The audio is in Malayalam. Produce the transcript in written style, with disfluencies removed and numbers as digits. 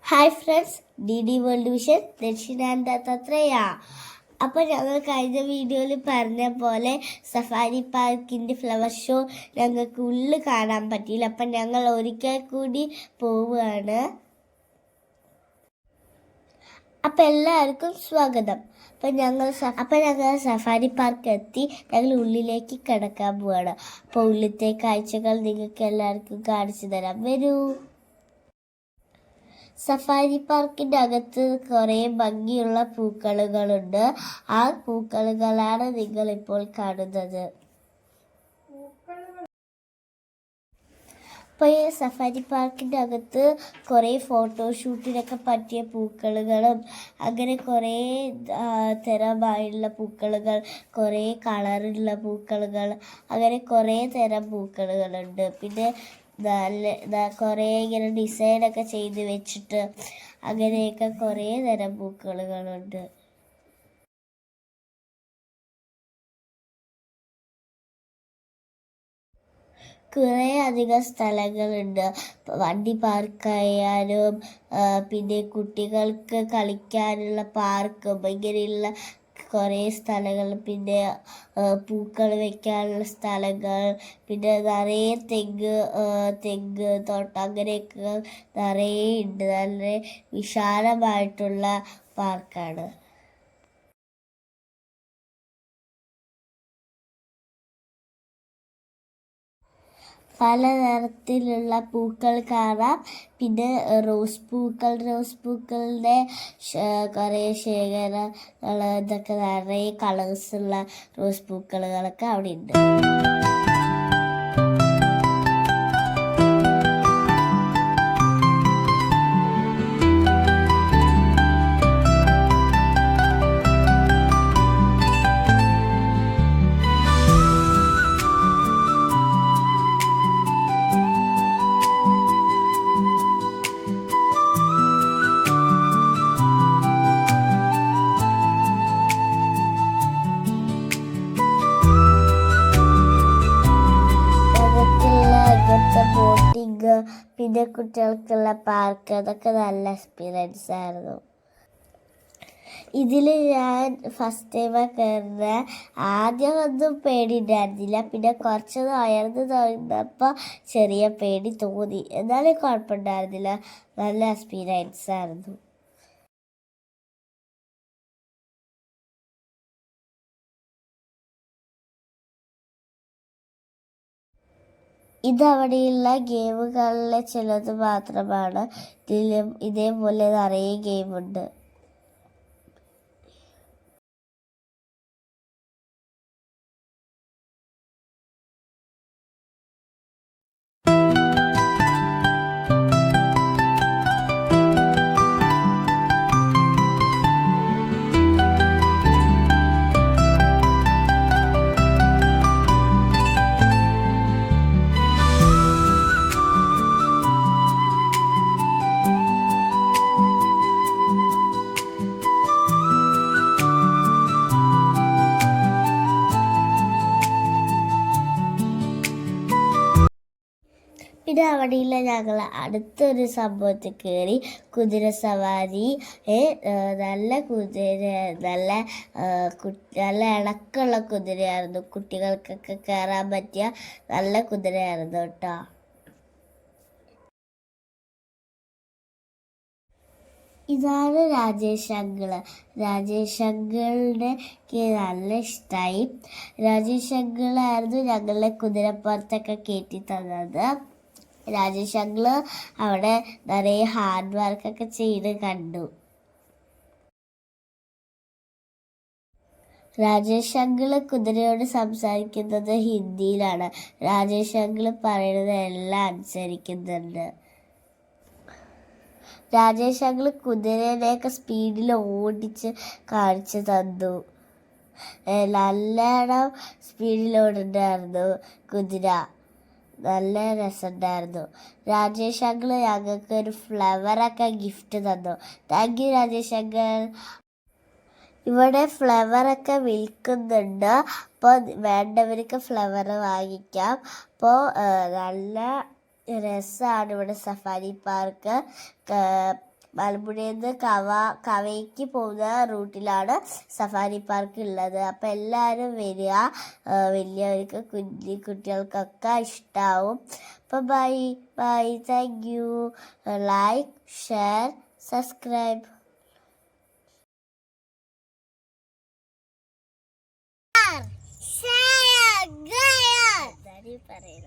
Hi friends, DD world vision ദക്ഷിണാന്തത്രയ. അപ്പോൾ ഞങ്ങൾ കഴിഞ്ഞ വീഡിയോയിൽ പറഞ്ഞ പോലെ സഫാരി പാർക്കിൻ്റെ ഫ്ലവർ ഷോ ഞങ്ങൾക്ക് ഉള്ളിൽ കാണാൻ പറ്റിയില്ല. അപ്പം ഞങ്ങൾ ഒരിക്കൽ കൂടി പോവുകയാണ്. അപ്പം എല്ലാവർക്കും സ്വാഗതം. അപ്പം ഞങ്ങൾ സഫാരി പാർക്ക് എത്തി. ഞങ്ങൾ ഉള്ളിലേക്ക് കിടക്കാൻ പോവുകയാണ്. അപ്പോൾ ഉള്ളിലത്തെ കാഴ്ചകൾ നിങ്ങൾക്ക് എല്ലാവർക്കും കാണിച്ചു തരാം. വരൂ. സഫാരി പാർക്കിൻ്റെ അകത്ത് കുറേ ഭംഗിയുള്ള പൂക്കളുകളുണ്ട്. ആ പൂക്കളുകളാണ് നിങ്ങളിപ്പോൾ കാണുന്നത്. അപ്പോൾ ഈ സഫാരി പാർക്കിൻ്റെ അകത്ത് കുറേ ഫോട്ടോഷൂട്ടിനൊക്കെ പറ്റിയ പൂക്കളുകളും അങ്ങനെ കുറേ തരമായുള്ള പൂക്കളുകൾ, കുറേ കളറുള്ള പൂക്കളുകൾ, അങ്ങനെ കുറേ തരം പൂക്കളുകളുണ്ട്. പിന്നെ കുറേ ഇങ്ങനെ ഡിസൈനൊക്കെ ചെയ്ത് വെച്ചിട്ട് അങ്ങനെയൊക്കെ കുറേ തരം പൂക്കളുകളുണ്ട്. കുറേ അധികം സ്ഥലങ്ങളുണ്ട്. വണ്ടി പാർക്കായാലും പിന്നെ കുട്ടികൾക്ക് കളിക്കാനുള്ള പാർക്കും ഇങ്ങനെയുള്ള കുറേ സ്ഥലങ്ങൾ, പിന്നെ പൂക്കൾ വെക്കാനുള്ള സ്ഥലങ്ങൾ, പിന്നെ നിറയെ തെങ്ങ് തോട്ടം അങ്ങനെയൊക്കെ നിറയെ ഉണ്ട്. നല്ല വിശാലമായിട്ടുള്ള പാർക്കാണ്. പലതരത്തിലുള്ള പൂക്കൾ കാണാം. പിന്നെ റോസ് പൂക്കളുടെ കുറേ ശേഖരങ്ങൾ, ഇതൊക്കെ നിറയെ കളേഴ്സുള്ള റോസ് പൂക്കളുകളൊക്കെ അവിടെ ഉണ്ട്. ബോട്ടിങ്, പിന്നെ കുട്ടികൾക്കുള്ള പാർക്ക്, അതൊക്കെ നല്ല എക്സ്പീരിയൻസ് ആയിരുന്നു. ഇതിൽ ഞാൻ ഫസ്റ്റ് ടൈം കയറുന്ന ആദ്യം ഒന്നും പേടി ഉണ്ടായിരുന്നില്ല. പിന്നെ കുറച്ച് ഉയർന്ന് തോന്നുന്നപ്പോൾ ചെറിയ പേടി തോന്നി. എന്നാലും കുഴപ്പമുണ്ടായിരുന്നില്ല. നല്ല എക്സ്പീരിയൻസ് ആയിരുന്നു. ഇതവിടെയുള്ള ഗെയിമുകളിലെ ചിലത് മാത്രമാണ്. ഇതേപോലെ നിറയെ ഗെയിമുണ്ട്. പിന്നെ അവിടെയില്ല ഞങ്ങൾ അടുത്തൊരു സംഭവത്തിൽ കയറി. കുതിര സവാരി. നല്ല നല്ല ഇണക്കമുള്ള കുതിരയായിരുന്നു. കുട്ടികൾക്കൊക്കെ കയറാൻ പറ്റിയ നല്ല കുതിരയായിരുന്നു കേട്ടോ. ഇതാണ് രാജേഷ് അങ്കിള്. രാജേഷ് അങ്കിളിനെ നല്ല ഇഷ്ടമായി. രാജേഷ് അങ്കിളായിരുന്നു ഞങ്ങളെ കുതിരപ്പുറത്തൊക്കെ കയറ്റി തന്നത്. രാജേഷ് അങ്കിള് അവിടെ നിറയെ ഹാർഡ് വർക്കൊക്കെ ചെയ്ത് കണ്ടു. രാജേഷ് അങ്കിള് കുതിരയോട് സംസാരിക്കുന്നത് ഹിന്ദിയിലാണ്. രാജേഷ് അങ്കിള് പറയുന്നത് എല്ലാം അനുസരിക്കുന്നുണ്ട്. രാജേഷ് അങ്കിള് കുതിരേനെയൊക്കെ സ്പീഡിൽ ഓടിച്ച് കാണിച്ചു തന്നു. നല്ലോണം സ്പീഡിലോടുണ്ടായിരുന്നു കുതിര. നല്ല രസമുണ്ടായിരുന്നു. രാജേഷ് അങ്കിള് ഞങ്ങൾക്ക് ഒരു ഫ്ലവറൊക്കെ ഗിഫ്റ്റ് തന്നു. Thank you Rajesh uncle. ഇവിടെ ഫ്ലവറൊക്കെ വിൽക്കുന്നുണ്ട്. അപ്പോൾ വേണ്ടവർക്ക് ഫ്ലവർ വാങ്ങിക്കാം. അപ്പോൾ നല്ല രസമാണ് ഇവിടെ സഫാരി പാർക്ക്. മലമ്പുഴയിൽ നിന്ന് കവയ്ക്ക് പോകുന്ന റൂട്ടിലാണ് സഫാരി പാർക്ക് ഉള്ളത്. അപ്പം എല്ലാവരും വരിക. വലിയവർക്ക് കുട്ടികൾക്കൊക്കെ ഇഷ്ടമാവും. അപ്പം bye bye, thank you. Like, share, subscribe. പറയുന്നത്